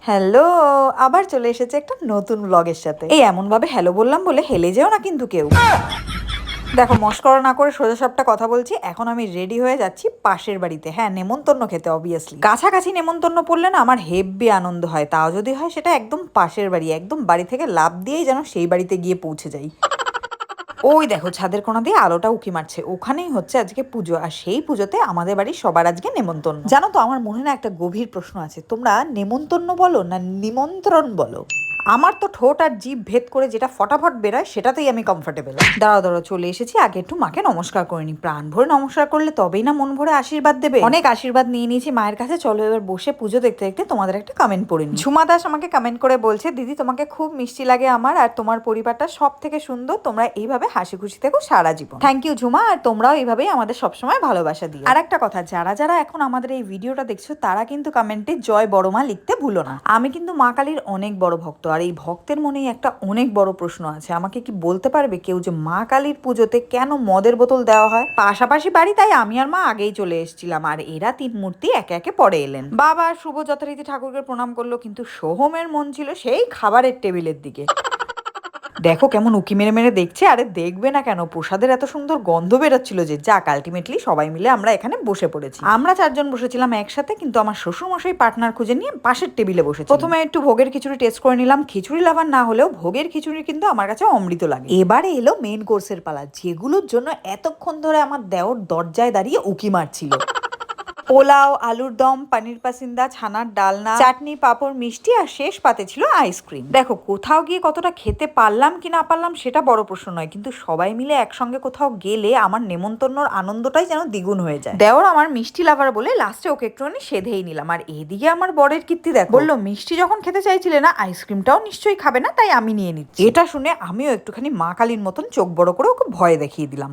Hello, আবার চলে এসেছে একটা নতুন ব্লগের সাথে। এই এমন ভাবে হ্যালো বললাম বলে হেলে যেও না কিন্তু কেউ। দেখো, মস্করা না করে সোজা সাপটা কথা বলছি। এখন আমি রেডি হয়ে যাচ্ছি পাশের বাড়িতে। হ্যাঁ, নেমন্তন্ন খেতে অবভিয়াসলি। কাছাকাছি নেমন্তন্ন পড়লে না আমার হেব্বি আনন্দ হয়, তাও যদি হয় সেটা একদম পাশের বাড়ি, একদম বাড়ি থেকে লাফ দিয়েই যেন সেই বাড়িতে গিয়ে পৌঁছে যাই। ওই দেখো, ছাদের কোণা দিয়ে আলোটা উকি মারছে, ওখানেই হচ্ছে আজকে পুজো। আর সেই পুজোতে আমাদের বাড়ির সবার আজকে নেমন্তন্ন। জানো তো, আমার মনে না একটা গভীর প্রশ্ন আছে, তোমরা নেমন্তন্ন বলো না নিমন্ত্রণ বলো? আমার তো ঠোঁট আর জিভ ভেদ করে যেটা ফটাফট বেরোয় সেটাতেই আমি কমফোর্টেবল। দাঁড়াও দাঁড়াও, চলে এসেছি। আগে একটু মাকে নমস্কার করে নি। প্রাণ ভরে নমস্কার করলে তবেই না মন ভরে আশীর্বাদ দেবে। অনেক আশীর্বাদ নিয়ে নিয়েছি মায়ের কাছে। চলো এবার বসে পুজো দেখতে দেখতে তোমাদের একটা কমেন্ট পড়ে নি। ঝুমা দাস আমাকে কমেন্ট করে বলছে, দিদি তোমাকে খুব মিষ্টি লাগে আমার, আর তোমার পরিবারটা সব থেকে সুন্দর। তোমরা এইভাবে হাসি খুশি থেকো সারা জীবন। থ্যাংক ইউ ঝুমা, আর তোমরাও এইভাবেই আমাদের সবসময় ভালোবাসা দিও। আর একটা কথা, যারা যারা এখন আমাদের এই ভিডিওটা দেখছো তারা কিন্তু কমেন্টে জয় বড় মা লিখতে ভুলো না। আমি কিন্তু মা কালীর অনেক বড় ভক্ত, আর এই ভক্তের মনেই একটা অনেক বড় প্রশ্ন আছে। আমাকে কি বলতে পারবে কেউ যে মা কালীর পুজোতে কেন মদের বোতল দেওয়া হয়? পাশাপাশি বাড়ি, তাই আমি আর মা আগেই চলে এসেছিলাম, আর এরা তিন মূর্তি একে একে পরে এলেন। বাবা শুভ যথারীতি ঠাকুরকে প্রণাম করলো, কিন্তু সোহমের মন ছিল সেই খাবারের টেবিলের দিকে। দেখো কেমন উকি মেরে মেরে দেখছে। আরে দেখবে না কেন, প্রসাদের এত সুন্দর গন্ধ বেরোচ্ছিল যে যাক, আলটিমেটলি সবাই মিলে আমরা এখানে বসে পড়েছি। আমরা চারজন বসেছিলাম একসাথে, কিন্তু আমার শ্বশুর মশাই পার্টনার খুঁজে নিয়ে পাশের টেবিলে বসেছে। প্রথমে একটু ভোগের খিচুড়ি টেস্ট করে নিলাম। খিচুড়ি লাভার না হলেও ভোগের খিচুড়ি কিন্তু আমার কাছে অমৃত লাগে। এবারে এলো মেন কোর্সের পালা, যেগুলোর জন্য এতক্ষণ ধরে আমার দেওর দরজায় দাঁড়িয়ে উকি মারছিল। পোলাও, আলুর দম, পানির পাসিন্দা, ছানার ডালনা, চাটনি, পাঁপড়, মিষ্টি, আর শেষ পাতে ছিল আইসক্রিম। দেখো, কোথাও গিয়ে কতটা খেতে পারলাম কি না পারলাম সেটা বড় প্রশ্ন নয়, কিন্তু সবাই মিলে একসঙ্গে কোথাও গেলে আমার নেমন্তন্নর আনন্দটাই যেন দ্বিগুণ হয়ে যায়। দেওর আমার মিষ্টি লাভার বলে লাস্টে ওকে একটুখানি সেধেই নিলাম। আর এদিকে আমার বরের কীর্তি দেখো, বললো মিষ্টি যখন খেতে চাইছিলে না, আইসক্রিমটাও নিশ্চয়ই খাবে না, তাই আমি নিয়ে নিচ্ছি। এটা শুনে আমিও একটুখানি মা কালীর মতন চোখ বড় করে ওকে ভয় দেখিয়ে দিলাম।